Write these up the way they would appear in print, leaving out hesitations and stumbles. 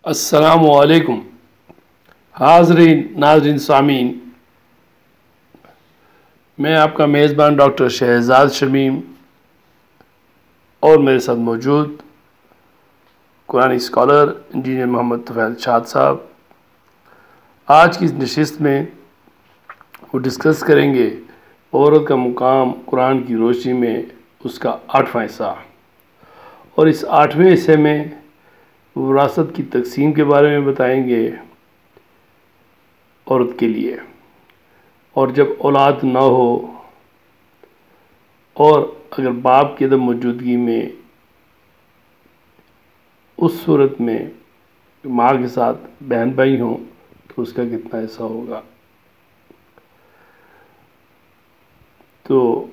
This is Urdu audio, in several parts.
السلام علیکم حاضرین ناظرین سامعین، میں آپ کا میزبان ڈاکٹر شہزاد شمیم اور میرے ساتھ موجود قرآن اسکالر انجینئر محمد طفیل شاد صاحب آج کی اس نشست میں وہ ڈسکس کریں گے عورت کا مقام قرآن کی روشنی میں، اس کا 8واں حصہ، اور اس 8ویں حصے میں وراثت کی تقسیم کے بارے میں بتائیں گے عورت کے لیے، اور جب اولاد نہ ہو اور اگر باپ کی عدم موجودگی میں اس صورت میں ماں کے ساتھ بہن بھائی ہوں تو اس کا کتنا حصہ ہوگا۔ تو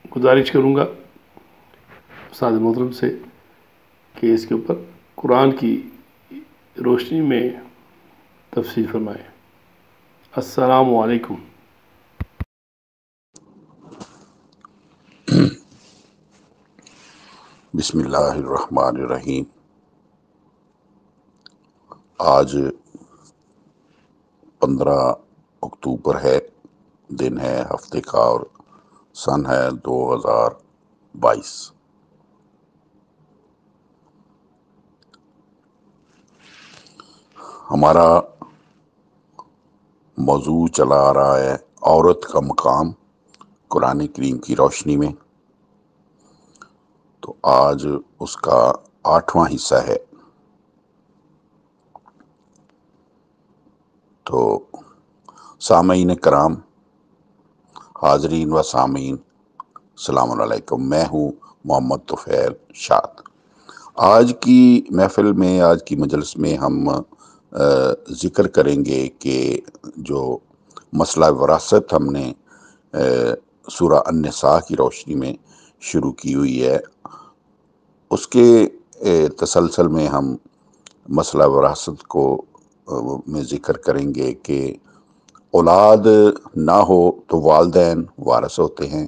گزارش کروں گا استاد محترم سے کہ اس کے اوپر قرآن کی روشنی میں تفصیل فرمائیں۔ السلام علیکم۔ بسم اللہ الرحمن الرحیم۔ آج 15 اکتوبر ہے، دن ہے ہفتے کا اور سن ہے 2022۔ ہمارا موضوع چلا آ رہا ہے عورت کا مقام قرآن کریم کی روشنی میں، تو آج اس کا 8واں حصہ ہے۔ تو سامعین کرام، حاضرین و سامعین، السلام علیکم۔ میں ہوں محمد طفیل شاد۔ آج کی محفل میں، آج کی مجلس میں ہم ذکر کریں گے کہ جو مسئلہ وراثت ہم نے سورہ النساء کی روشنی میں شروع کی ہوئی ہے، اس کے تسلسل میں ہم مسئلہ وراثت کو میں ذکر کریں گے کہ اولاد نہ ہو تو والدین وارث ہوتے ہیں،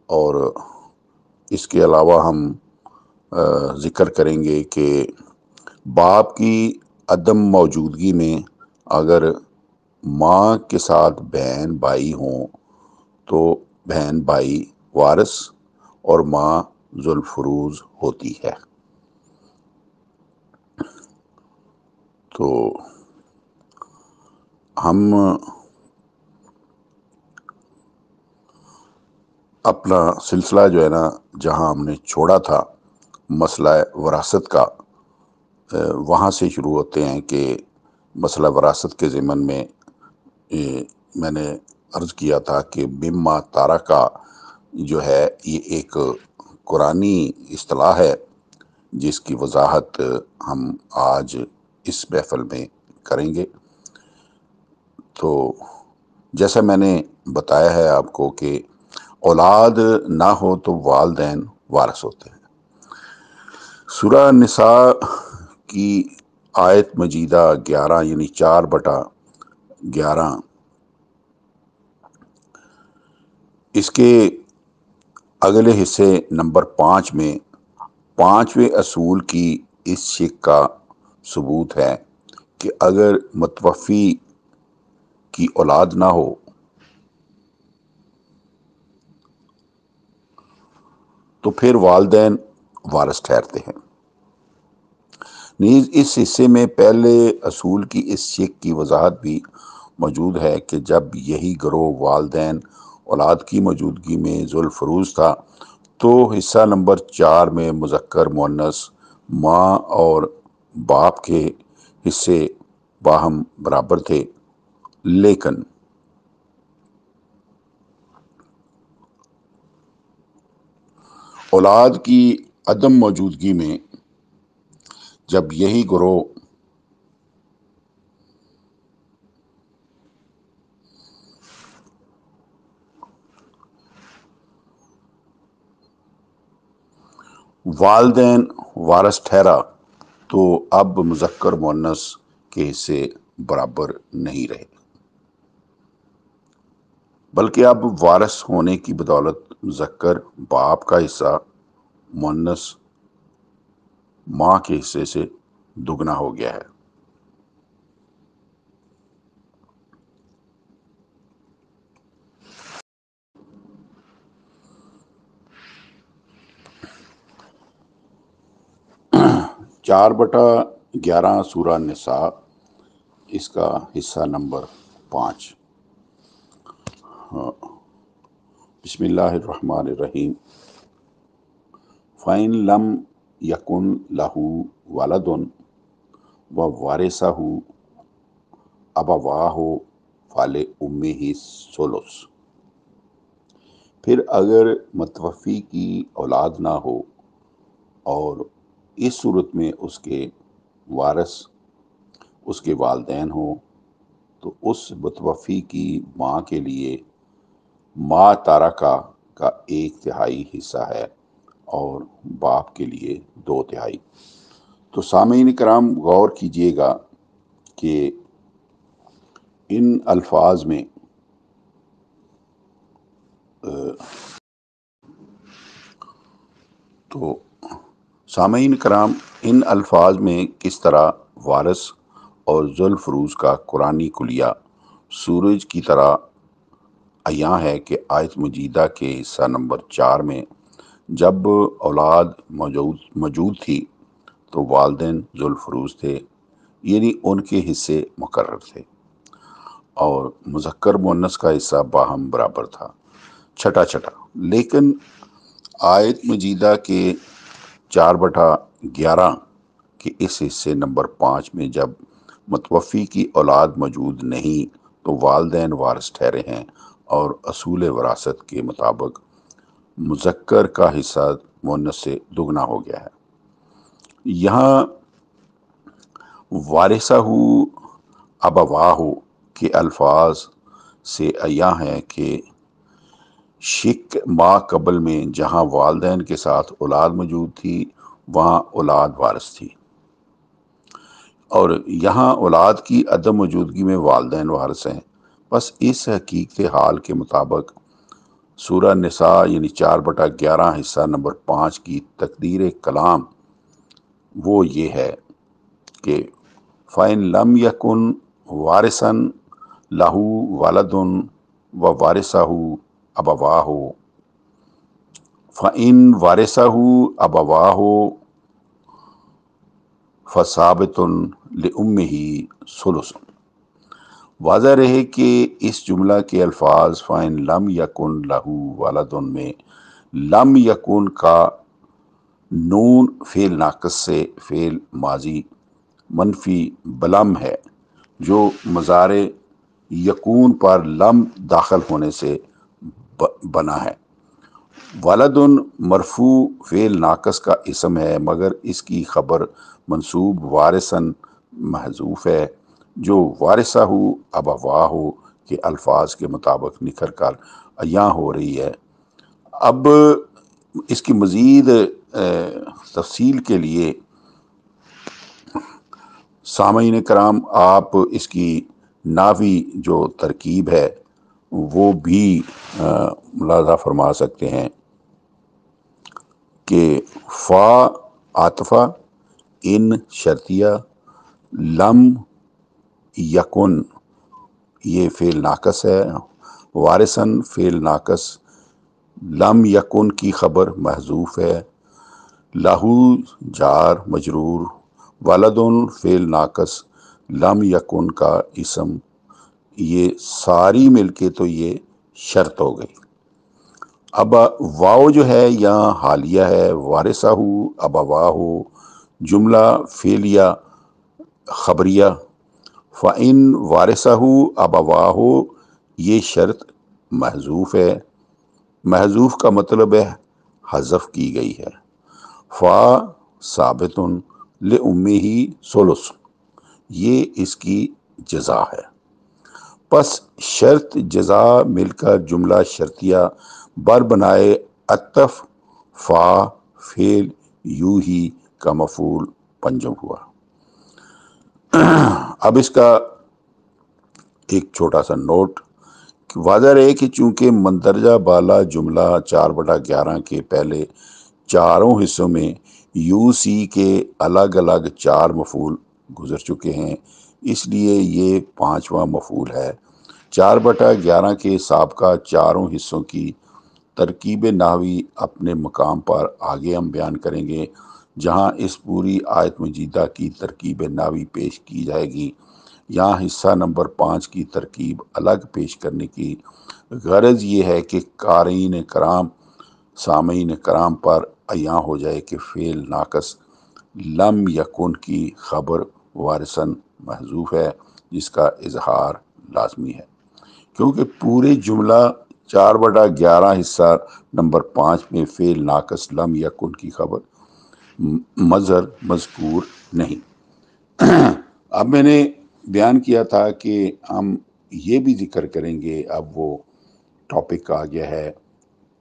اور اس کے علاوہ ہم ذکر کریں گے کہ باپ کی عدم موجودگی میں اگر ماں کے ساتھ بہن بھائی ہوں تو بہن بھائی وارث اور ماں ذو الفروض ہوتی ہے۔ تو ہم اپنا سلسلہ جو ہے نا، جہاں ہم نے چھوڑا تھا مسئلہ وراثت کا، وہاں سے شروع ہوتے ہیں کہ مسئلہ وراثت کے ضمن میں میں نے عرض کیا تھا کہ مما تارکا جو ہے یہ ایک قرآنی اصطلاح ہے جس کی وضاحت ہم آج اس محفل میں کریں گے۔ تو جیسا میں نے بتایا ہے آپ کو کہ اولاد نہ ہو تو والدین وارث ہوتے ہیں۔ سورہ النساء کی آیت مجیدہ 11 یعنی 4/11، اس کے اگلے حصے نمبر 5 میں 5ویں اصول کی اس شق کا ثبوت ہے کہ اگر متوفی کی اولاد نہ ہو تو پھر والدین وارث ٹھہرتے ہیں۔ نیز اس حصے میں پہلے اصول کی اس شق کی وضاحت بھی موجود ہے کہ جب یہی گروہ والدین اولاد کی موجودگی میں ذو الفروض تھا تو حصہ نمبر 4 میں مذکر مؤنث ماں اور باپ کے حصے باہم برابر تھے، لیکن اولاد کی عدم موجودگی میں جب یہی گروہ والدین وارث ٹھہرا تو اب مذکر مؤنث کے حصے برابر نہیں رہے، بلکہ اب وارث ہونے کی بدولت مذکر باپ کا حصہ مؤنث ماں کے حصے سے دگنا ہو گیا ہے۔ چار بٹا گیارہ سورہ نساء، اس کا حصہ نمبر 5۔ بسم اللہ الرحمن الرحیم۔ فَإِن لَمْ يَكُنْ لَهُ وَلَدٌ وَوَارِثَهُ أَبَوَاهُ فَلِأُمِّهِ الثُّلُثُ۔ پھر اگر متوفی کی اولاد نہ ہو اور اس صورت میں اس کے وارث اس کے والدین ہوں تو اس متوفی کی ماں کے لیے ما تارکہ کا 1/3 حصہ ہے اور باپ کے لیے 2/3۔ تو سامعین کرام غور کیجئے گا کہ ان الفاظ میں کس طرح وارث اور ذو الفروض کا قرآنی کلیہ سورج کی طرح عیاں ہے کہ آیت مجیدہ کے حصہ نمبر 4 میں جب اولاد موجود تھی تو والدین ذو الفروض تھے، یعنی ان کے حصے مقرر تھے، اور مذکر مؤنث کا حصہ باہم برابر تھا، چھٹا۔ لیکن آیت مجیدہ کے 4/11 کے اس حصے نمبر 5 میں جب متوفی کی اولاد موجود نہیں تو والدین وارث ٹھہرے ہیں، اور اصول وراثت کے مطابق مذکر کا حصہ مؤنث سے دگنا ہو گیا ہے۔ یہاں وارثہ ابواہ کے الفاظ سے عیاں ہے کہ شق ما قبل میں جہاں والدین کے ساتھ اولاد موجود تھی وہاں اولاد وارث تھی، اور یہاں اولاد کی عدم موجودگی میں والدین وارث ہیں۔ بس اس حقیقت حال کے مطابق سورہ نساء یعنی 4/11 حصہ نمبر 5 کی تقدیر کلام وہ یہ ہے کہ فَإِن لَمْ يَكُنْ وَارِثًا لَهُ وَلَدٌ وَوَارِثَهُ أَبَوَاهُ فَإِن وَارِثَهُ أَبَوَاهُ فَثَابِتٌ لِأُمِّهِ ثُلُثٌ۔ واضح رہے کہ اس جملہ کے الفاظ فَإِن لَمْ يَكُنْ لَهُ وَلَدٌ میں لم یکن کا نون فعل ناقص سے فعل ماضی منفی بلم ہے جو مضارع یکون پر لم داخل ہونے سے بنا ہے۔ ولدن مرفوع فعل ناقص کا اسم ہے مگر اس کی خبر منصوب وارثاً محذوف ہے جو وارثہ ابواہ کے الفاظ کے مطابق نکھر کر عیاں ہو رہی ہے۔ اب اس کی مزید تفصیل کے لیے سامعین کرام آپ اس کی ناوی جو ترکیب ہے وہ بھی ملاحظہ فرما سکتے ہیں کہ فا عاطفہ، ان شرطیہ، لم یکن یہ فعل ناقص ہے، وارثاً فعل ناقص، لم یکن کی خبر محذوف ہے، لہو جار مجرور، ولدن فعل ناقص، لم یکن کا اسم، یہ ساری مل کے تو یہ شرط ہو گئی۔ اب واو جو ہے یہاں حالیہ ہے، وارثہ ابواہ جملہ فعلیہ خبریہ، فَإِن وَارِثَهُ أَبَوَاهُ یہ شرط محذوف ہے، محذوف کا مطلب ہے حذف کی گئی ہے۔ فا ثابت لِأُمِّهِ ثُلُث یہ اس کی جزا ہے۔ پس شرط جزا مل کر جملہ شرطیہ بر بنائے عطف فا فعل یوں ہی کا مفعول پنجم ہوا۔ اب اس کا ایک چھوٹا سا نوٹ، واضح رہے کہ چونکہ مندرجہ بالا جملہ 4/11 کے پہلے چاروں حصوں میں UC کے الگ الگ 4 مفعول گزر چکے ہیں، اس لیے یہ 5واں مفعول ہے۔ 4/11 کے سابقہ چاروں حصوں کی ترکیب نحوی اپنے مقام پر آگے ہم بیان کریں گے، جہاں اس پوری آیت مجیدہ کی ترکیب نحوی پیش کی جائے گی۔ یہاں حصہ نمبر 5 کی ترکیب الگ پیش کرنے کی غرض یہ ہے کہ قارئین کرام، سامعین کرام پر عیاں ہو جائے کہ فعل ناقص لم یکن کی خبر وارثاً محذوف ہے، جس کا اظہار لازمی ہے، کیونکہ پورے جملہ 4/11 حصہ نمبر 5 میں فعل ناقص لم یکن کی خبر مظہر مذکور نہیں۔ اب میں نے بیان کیا تھا کہ ہم یہ بھی ذکر کریں گے، اب وہ ٹاپک آ گیا ہے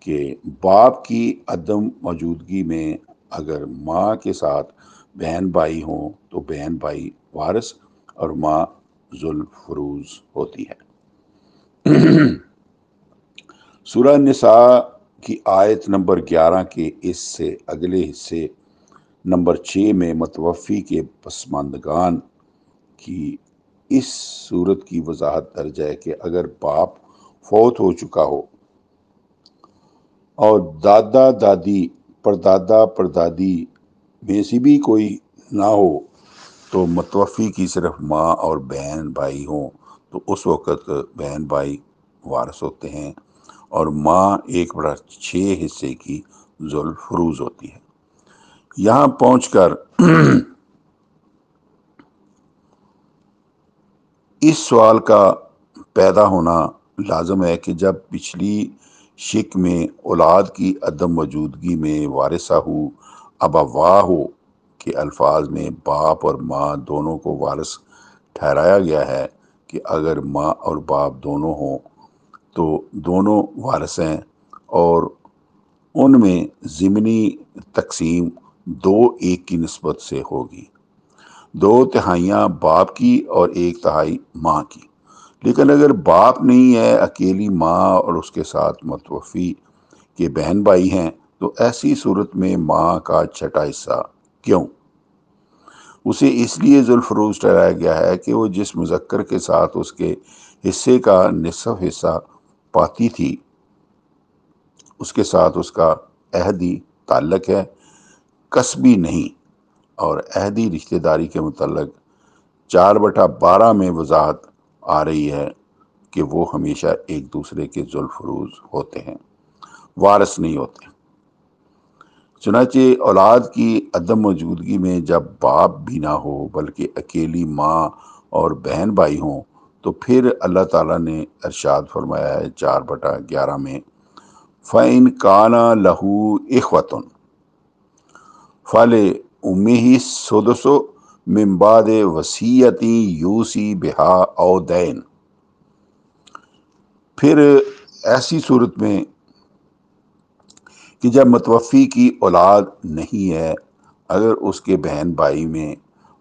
کہ باپ کی عدم موجودگی میں اگر ماں کے ساتھ بہن بھائی ہوں تو بہن بھائی وارث اور ماں ذوالفروز ہوتی ہے۔ سورہ نساء کی آیت نمبر 11 کے اس سے اگلے حصے نمبر 6 میں متوفی کے پسماندگان کی اس صورت کی وضاحت درج ہے کہ اگر باپ فوت ہو چکا ہو اور دادا دادی پردادا پردادی میں سے بھی کوئی نہ ہو تو متوفی کی صرف ماں اور بہن بھائی ہوں تو اس وقت بہن بھائی وارث ہوتے ہیں اور ماں 1/6 حصے کی ذوالفروز ہوتی ہے۔ یہاں پہنچ کر اس سوال کا پیدا ہونا لازم ہے کہ جب پچھلی شق میں اولاد کی عدم موجودگی میں وارثہ ابواہ کے الفاظ میں باپ اور ماں دونوں کو وارث ٹھہرایا گیا ہے کہ اگر ماں اور باپ دونوں ہوں تو دونوں وارث ہیں، اور ان میں ضمنی تقسیم 2:1 کی نسبت سے ہوگی، 2/3 باپ کی اور 1/3 ماں کی۔ لیکن اگر باپ نہیں ہے، اکیلی ماں اور اس کے ساتھ متوفی کے بہن بھائی ہیں، تو ایسی صورت میں ماں کا 6واں حصہ کیوں؟ اسے اس لیے ذوالفروز ٹھہرایا گیا ہے کہ وہ جس مذکر کے ساتھ اس کے حصے کا نصف حصہ پاتی تھی، اس کے ساتھ اس کا عہدی تعلق ہے، کسبی نہیں، اور عہدی رشتہ داری کے متعلق 4/12 میں وضاحت آ رہی ہے کہ وہ ہمیشہ ایک دوسرے کے ذوالفروز ہوتے ہیں، وارث نہیں ہوتے۔ چنانچہ اولاد کی عدم موجودگی میں جب باپ بھی نہ ہو بلکہ اکیلی ماں اور بہن بھائی ہوں تو پھر اللہ تعالیٰ نے ارشاد فرمایا ہے 4/11 میں، فَإِنْ كَانَ لَهُ إِخْوَةٌ فَلِأُمِّهِ السُّدُسُ مِنْ بَعْدِ وَصِيَّةٍ يُوصِي بِهَا أَوْ دَيْنٍ۔ پھر ایسی صورت میں کہ جب متوفی کی اولاد نہیں ہے، اگر اس کے بہن بھائی میں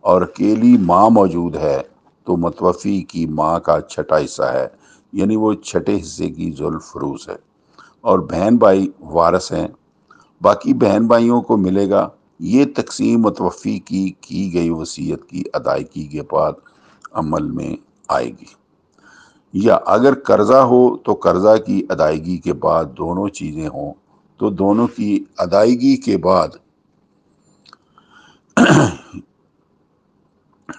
اور اکیلی ماں موجود ہے تو متوفی کی ماں کا 6واں حصہ ہے، یعنی وہ 6 حصے کی ذوالفروز ہے، اور بہن بھائی وارث ہیں، باقی بہن بھائیوں کو ملے گا۔ یہ تقسیم متوفی کی گئی وصیت کی ادائیگی کے بعد عمل میں آئے گی، یا اگر قرضہ ہو تو قرضہ کی ادائیگی کے بعد، دونوں چیزیں ہوں تو دونوں کی ادائیگی کے بعد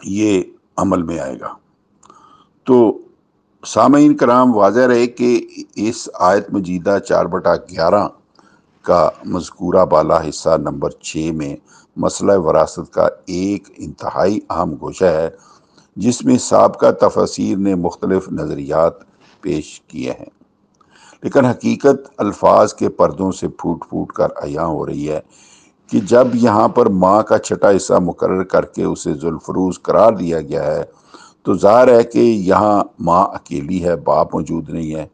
یہ عمل میں آئے گا۔ تو سامعین کرام، واضح رہے کہ اس آیت مجیدہ 4/11 کا مذکورہ بالا حصہ نمبر 6 میں مسئلہ وراثت کا ایک انتہائی اہم گوشہ ہے، جس میں سابقہ تفاسیر نے مختلف نظریات پیش کیے ہیں، لیکن حقیقت الفاظ کے پردوں سے پھوٹ پھوٹ کر عیاں ہو رہی ہے کہ جب یہاں پر ماں کا 6واں حصہ مقرر کر کے اسے ذوالفروز قرار دیا گیا ہے تو ظاہر ہے کہ یہاں ماں اکیلی ہے، باپ موجود نہیں ہے،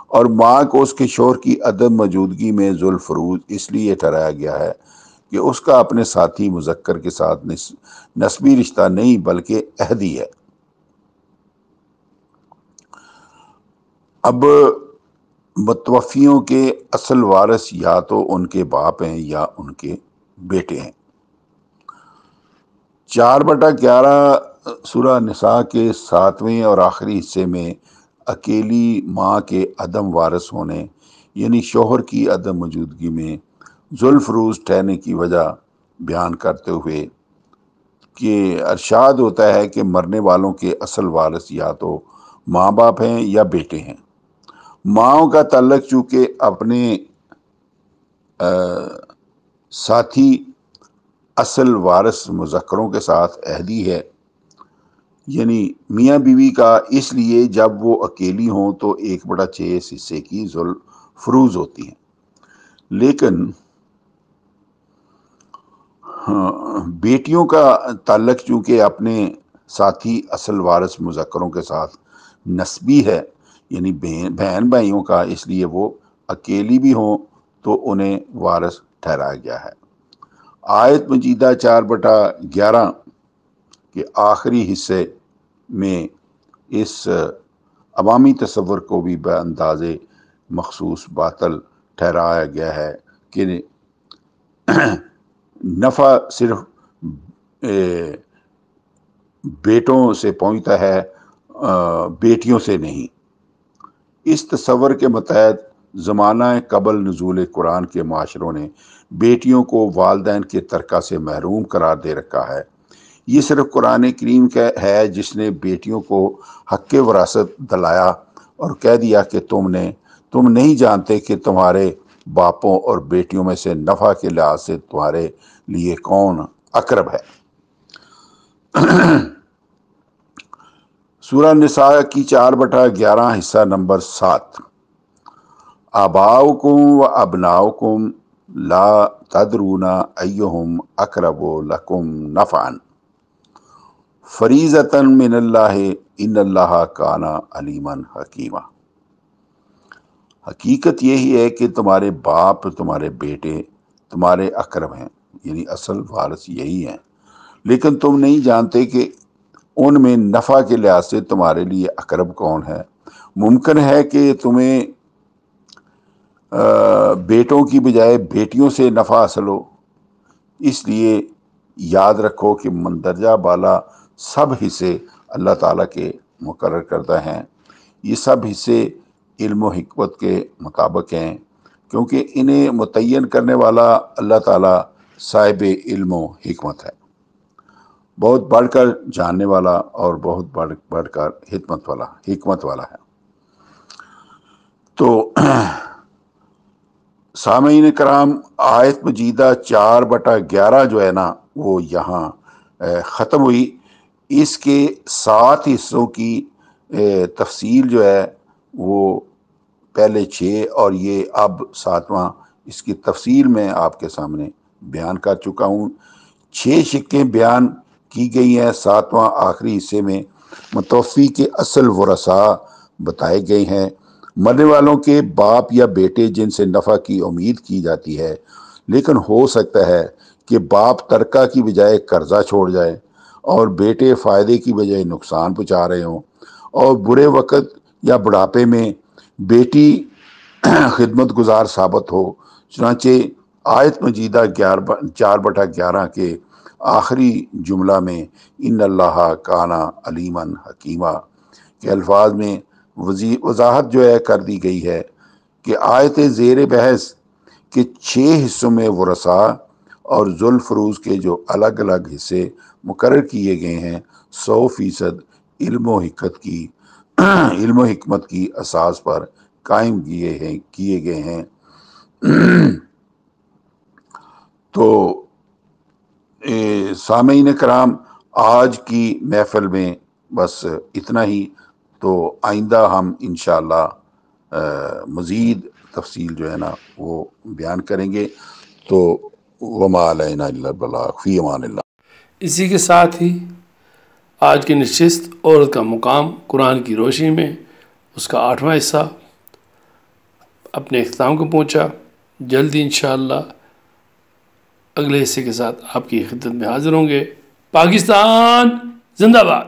اور ماں کو اس کے شوہر کی عدم موجودگی میں ذوالفروز اس لیے ٹھہرایا گیا ہے کہ اس کا اپنے ساتھی مذکر کے ساتھ نسبی رشتہ نہیں بلکہ عہدی ہے۔ اب متوفیوں کے اصل وارث یا تو ان کے باپ ہیں یا ان کے بیٹے ہیں۔ 4/11 سورہ نساء کے 7ویں اور آخری حصے میں اکیلی ماں کے عدم وارث ہونے یعنی شوہر کی عدم موجودگی میں ذوالفروز ٹھہرنے کی وجہ بیان کرتے ہوئے کہ ارشاد ہوتا ہے کہ مرنے والوں کے اصل وارث یا تو ماں باپ ہیں یا بیٹے ہیں۔ ماؤں کا تعلق چونکہ اپنے ساتھی اصل وارث مذکروں کے ساتھ عہدی ہے، یعنی میاں بیوی کا، اس لیے جب وہ اکیلی ہوں تو 1/6 حصے کی ذوالفروز ہوتی ہیں۔ لیکن بیٹیوں کا تعلق چونکہ اپنے ساتھی اصل وارث مذکروں کے ساتھ نسبی ہے، یعنی بہن بھائیوں کا، اس لیے وہ اکیلی بھی ہوں تو انہیں وارث ٹھہرایا گیا ہے۔ آیت مجیدہ 4/11 کے آخری حصے میں اس عوامی تصور کو بھی بأنداز مخصوص باطل ٹھہرایا گیا ہے کہ نفع صرف بیٹوں سے پہنچتا ہے، بیٹیوں سے نہیں۔ اس تصور کے متحد زمانہ قبل نزول قرآن کے معاشروں نے بیٹیوں کو والدین کے ترکہ سے محروم قرار دے رکھا ہے۔ یہ صرف قرآن کریم کا ہے جس نے بیٹیوں کو حق وراثت دلایا اور کہہ دیا کہ تم نہیں جانتے کہ تمہارے باپوں اور بیٹیوں میں سے نفع کے لحاظ سے تمہارے لیے کون اقرب ہے۔ سورہ نساء کی 4/11 حصہ نمبر 7۔ آباؤکم و ابناؤکم لا تدرون ایہم اقرب لکم نفعا فریضۃ من اللہ ان اللہ کان علیما حکیما۔ حقیقت یہی ہے کہ تمہارے باپ، تمہارے بیٹے تمہارے اقرب ہیں، یعنی اصل وارث یہی ہیں، لیکن تم نہیں جانتے کہ ان میں نفع کے لحاظ سے تمہارے لیے اقرب کون ہے۔ ممکن ہے کہ تمہیں بیٹوں کی بجائے بیٹیوں سے نفع حاصل ہو، اس لیے یاد رکھو کہ مندرجہ بالا سب حصے اللہ تعالیٰ کے مقرر کردہ ہیں۔ یہ سب حصے علم و حکمت کے مطابق ہیں، کیونکہ انہیں متعین کرنے والا اللہ تعالیٰ صاحب علم و حکمت ہے، بہت بڑھ کر جاننے والا اور بہت بڑھ کر حکمت والا ہے۔ تو سامعین کرام، آیت مجیدہ 4/11 جو ہے نا وہ یہاں ختم ہوئی۔ اس کے 7 حصوں کی تفصیل جو ہے وہ پہلے 6 اور یہ اب 7واں، اس کی تفصیل میں آپ کے سامنے بیان کر چکا ہوں۔ 6 شقیں بیان کی گئی ہیں۔ 7واں آخری حصے میں متوفی کے اصل ورثاء بتائے گئے ہیں، مرنے والوں کے باپ یا بیٹے جن سے نفع کی امید کی جاتی ہے، لیکن ہو سکتا ہے کہ باپ ترکہ کی بجائے قرضہ چھوڑ جائے اور بیٹے فائدے کی بجائے نقصان پہنچا رہے ہوں، اور برے وقت یا بڑھاپے میں بیٹی خدمت گزار ثابت ہو۔ چنانچہ آیت مجیدہ 4/11 کے آخری جملہ میں ان اللہ کان علیما حکیما کے الفاظ میں وضاحت جو ہے کر دی گئی ہے کہ آیت زیر بحث کے 6 حصوں میں ورثاء اور ذوالفروز کے جو الگ الگ حصے مقرر کیے گئے ہیں 100% علم و حکمت کی اساس پر قائم کیے گئے ہیں۔ تو سامعین کرام، آج کی محفل میں بس اتنا ہی، تو آئندہ ہم انشاءاللہ مزید تفصیل جو ہے نا وہ بیان کریں گے۔ تو وما علینا الا البلاغ، فی امان اللہ۔ اسی کے ساتھ ہی آج کی نشست عورت کا مقام قرآن کی روشنی میں اس کا 8واں حصہ اپنے اختتام کو پہنچا۔ جلدی انشاءاللہ اگلے حصے کے ساتھ آپ کی خدمت میں حاضر ہوں گے۔ پاکستان زندہ باد۔